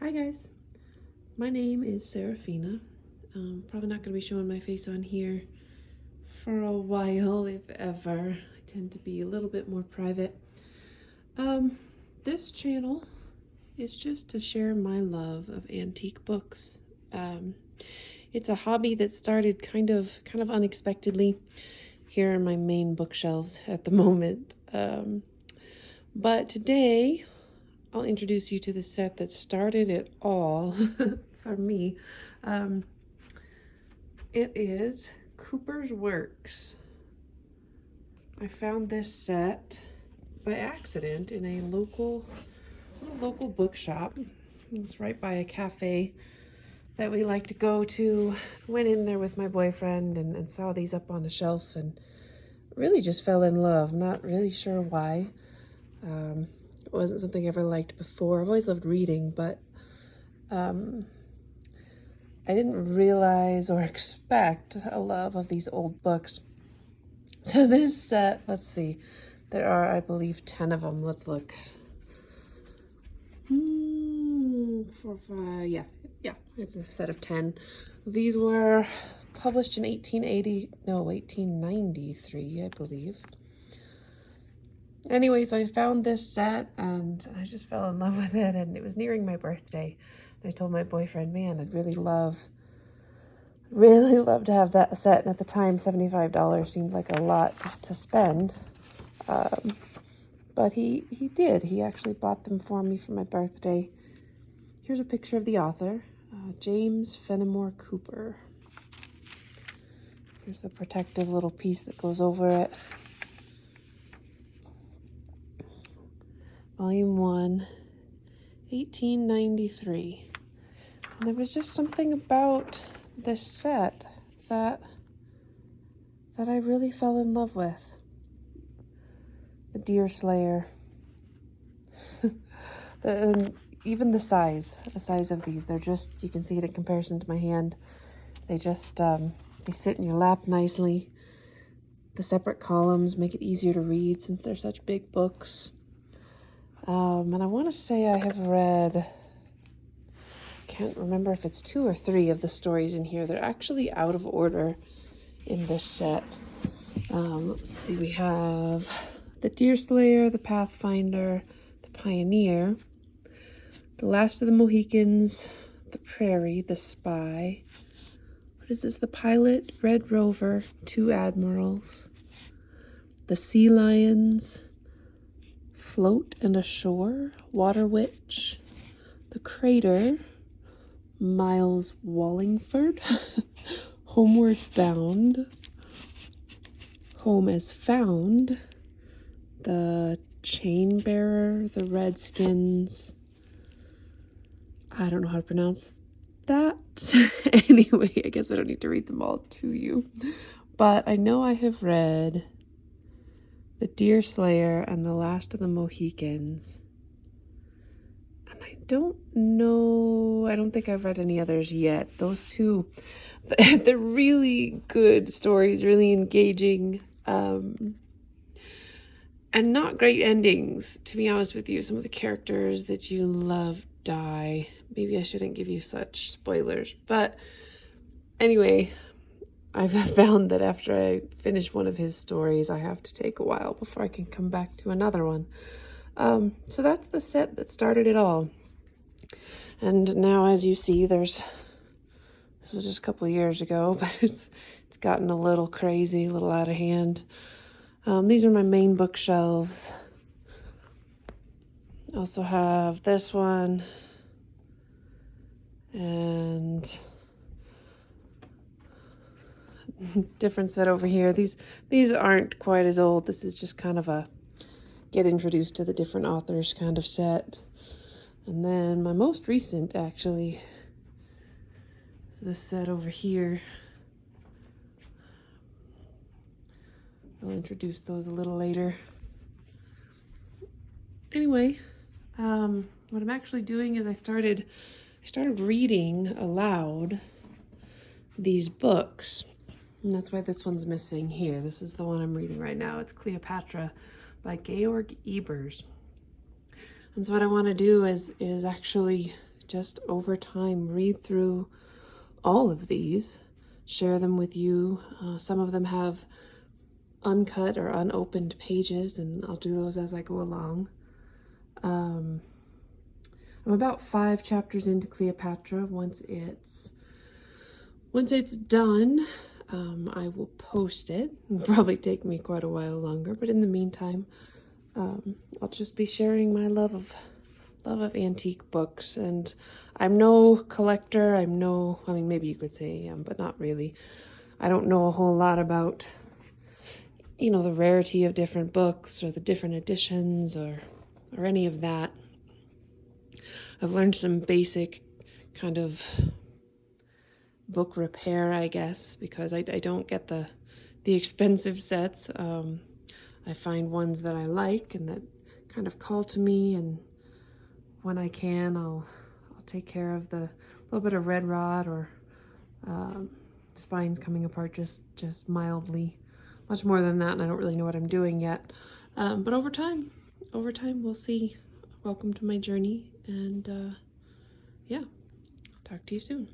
Hi guys, my name is Serafina. Probably not going to be showing my face on here for a while, if ever. I tend to be a little bit more private. This channel is just to share my love of antique books. It's a hobby that started kind of unexpectedly here in my main bookshelves at the moment. But today I'll introduce you to the set that started it all for me. It is Cooper's Works. I found this set by accident in a local bookshop. It's right by a cafe that we like to go to. Went in there with my boyfriend and saw these up on a shelf and really just fell in love. Not really sure why. It wasn't something I ever liked before. I've always loved reading, but I didn't realize or expect a love of these old books. So this set, let's see, there are, I believe, 10 of them. Let's look. 4, 5, yeah, it's a set of 10. These were published in 1893, I believe. Anyway, so I found this set and I just fell in love with it, and it was nearing my birthday. And I told my boyfriend, man, I'd really love to have that set. And at the time, $75 seemed like a lot to spend. But he did. He actually bought them for me for my birthday. Here's a picture of the author, James Fenimore Cooper. Here's the protective little piece that goes over it. Volume 1, 1893. And there was just something about this set that I really fell in love with. The Deer Slayer. Even the size of these, they're just, you can see it in comparison to my hand. They just, they sit in your lap nicely. The separate columns make it easier to read since they're such big books. And I want to say I have read, can't remember if it's 2 or 3 of the stories in here. They're actually out of order in this set. Let's see, we have the Deerslayer, the Pathfinder, the Pioneer, the Last of the Mohicans, the Prairie, the Spy. What is this? The Pilot, Red Rover, 2 Admirals, the Sea Lions, Float and Ashore, Water Witch, the Crater, Miles Wallingford, Homeward Bound, Home as Found, the Chain Bearer, the Redskins. I don't know how to pronounce that. Anyway, I guess I don't need to read them all to you. But I know I have read the Deerslayer and the Last of the Mohicans. And I don't think I've read any others yet. Those 2, they're really good stories, really engaging, and not great endings, to be honest with you. Some of the characters that you love die. Maybe I shouldn't give you such spoilers, but anyway, I've found that after I finish one of his stories, I have to take a while before I can come back to another one. So that's the set that started it all. And now, as you see, this was just a couple years ago, but it's gotten a little crazy, a little out of hand. These are my main bookshelves. I also have this one and different set over here. These aren't quite as old. This is just kind of a get introduced to the different authors kind of set. And then my most recent, actually, is this set over here. I'll introduce those a little later. Anyway, what I'm actually doing is I started reading aloud these books. And that's why this one's missing here. This is the one I'm reading right now. It's Cleopatra by Georg Ebers. And so what I want to do is actually just over time read through all of these, share them with you. Some of them have uncut or unopened pages, and I'll do those as I go along. I'm about 5 chapters into Cleopatra. Once it's done, I will post it. It'll probably take me quite a while longer, but in the meantime, I'll just be sharing my love of antique books. And I'm no collector. I mean, maybe you could say I am, but not really. I don't know a whole lot about, you know, the rarity of different books or the different editions or any of that. I've learned some basic kind of book repair, I guess, because I don't get the expensive sets. I find ones that I like and that kind of call to me, and when I can, I'll take care of the little bit of red rot or spines coming apart just mildly. Much more than that, and I don't really know what I'm doing yet. But over time we'll see. Welcome to my journey, and yeah, talk to you soon.